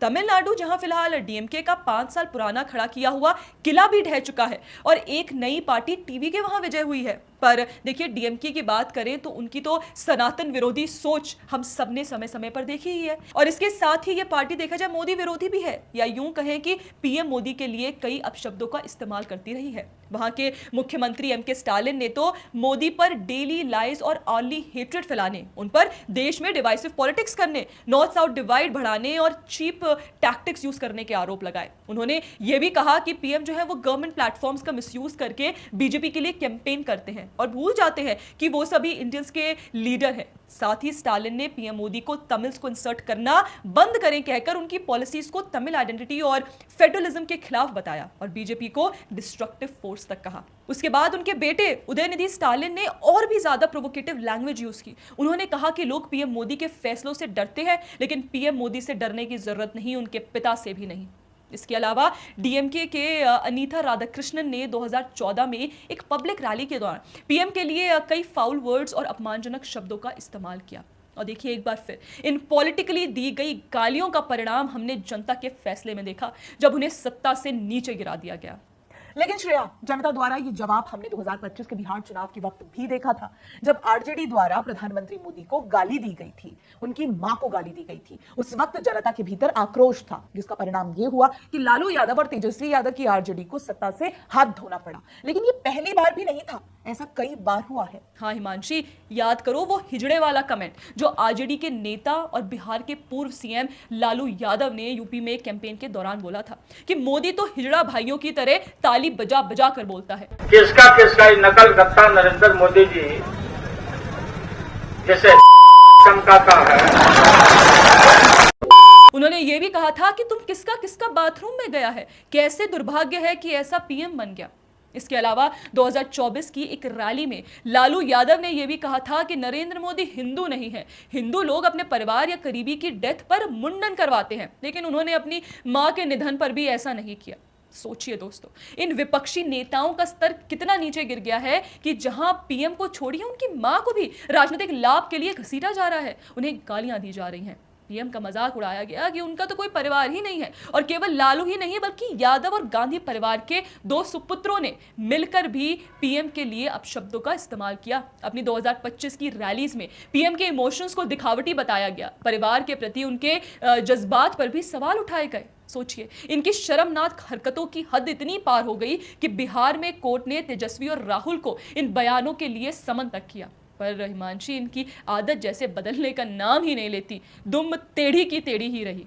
तमिलनाडु जहां फिलहाल डीएमके का 5 साल पुराना खड़ा किया हुआ किला भी ढह चुका है और एक नई पार्टी टीवी के वहां विजय हुई है। पर देखिए, डीएमके की बात करें तो उनकी तो सनातन विरोधी सोच हम सबने समय समय पर देखी ही है और इसके साथ ही ये पार्टी देखा जाए मोदी विरोधी भी है, या यूं कहें कि पीएम मोदी के लिए कई अपशब्दों का इस्तेमाल करती रही है। वहां के मुख्यमंत्री एमके स्टालिन ने तो मोदी पर डेली लाइज और ऑनली हेट्रेड फैलाने, उन पर देश में डिवाइसिव पॉलिटिक्स करने, नॉर्थ साउथ डिवाइड बढ़ाने और चीप टैक्टिक्स यूज करने के आरोप लगाए। उन्होंने यह भी कहा कि पीएम जो है वो गवर्नमेंट प्लेटफॉर्म्स का मिसयूज करके बीजेपी के लिए कैंपेन करते हैं और भूल जाते हैं कि वो सभी इंडियंस के लीडर हैं। साथ ही स्टालिन ने पीएम मोदी को तमिल्स को इंसर्ट करना बंद करें कहकर उनकी पॉलिसीज को तमिल आइडेंटिटी और फेडरलिज्म के खिलाफ बताया और बीजेपी को डिस्ट्रक्टिव फोर्स तक कहा। उसके बाद उनके बेटे उदयनिधि स्टालिन ने और भी ज्यादा प्रोवोकेटिव लैंग्वेज यूज की। उन्होंने कहा कि लोग पीएम मोदी के फैसलों से डरते हैं, लेकिन पीएम मोदी से डरने की जरूरत नहीं, उनके पिता से भी नहीं। इसके अलावा डीएमके के अनीता राधाकृष्णन ने 2014 में एक पब्लिक रैली के दौरान पीएम के लिए कई फाउल वर्ड्स और अपमानजनक शब्दों का इस्तेमाल किया। और देखिए, एक बार फिर इन पॉलिटिकली दी गई गालियों का परिणाम हमने जनता के फैसले में देखा, जब उन्हें सत्ता से नीचे गिरा दिया गया। लेकिन श्रेया, जनता द्वारा ये जवाब हमने 2025 के बिहार चुनाव के वक्त भी देखा था, जब आरजेडी द्वारा प्रधानमंत्री मोदी को गाली दी गई थी, उनकी मां को गाली दी गई थी। उस वक्त जनता के भीतर आक्रोश था, जिसका परिणाम ये हुआ कि लालू यादव और तेजस्वी यादव की आरजेडी को सत्ता से हाथ धोना पड़ा। लेकिन ये पहली बार भी नहीं था, ऐसा कई बार हुआ है। हाँ हिमांशी, याद करो वो हिजड़े वाला कमेंट जो आरजेडी के नेता और बिहार के पूर्व सीएम लालू यादव ने यूपी में कैंपेन के दौरान बोला था कि मोदी तो हिजड़ा भाइयों की तरह ताली बजा बजा कर बोलता है। किसका नकल करता नरेंद्र मोदी जी जैसे चमकाता है। उन्होंने यह भी कहा था कि तुम किसका किसका बाथरूम में गया है, कैसे दुर्भाग्य है कि ऐसा पीएम बन गया। इसके अलावा 2024 की एक रैली में लालू यादव ने यह भी कहा था कि नरेंद्र मोदी हिंदू नहीं है, हिंदू लोग अपने परिवार या करीबी की डेथ पर मुंडन करवाते हैं, लेकिन उन्होंने अपनी मां के निधन पर भी ऐसा नहीं किया। सोचिए दोस्तों, इन विपक्षी नेताओं का स्तर कितना नीचे गिर गया है कि जहां पीएम को छोड़िए उनकी मां को भी राजनीतिक लाभ के लिए घसीटा जा रहा है, उन्हें गालियां दी जा रही हैं। पीएम का मजाक उड़ाया गया कि उनका तो कोई परिवार ही नहीं है, और केवल लालू ही नहीं बल्कि यादव और गांधी परिवार के 2 सुपुत्रों ने मिलकर भी पीएम के लिए अपशब्दों का इस्तेमाल किया। अपनी 2025 की रैलीज में पीएम के इमोशंस को दिखावटी बताया गया, परिवार के प्रति उनके जज्बात पर भी सवाल उठाए गए। सोचिए, इनकी शर्मनाक हरकतों की हद इतनी पार हो गई कि बिहार में कोर्ट ने तेजस्वी और राहुल को इन बयानों के लिए समन तक किया। पर हिमांशी, इनकी आदत जैसे बदलने का नाम ही नहीं लेती, दुम टेढ़ी की टेढ़ी ही रही।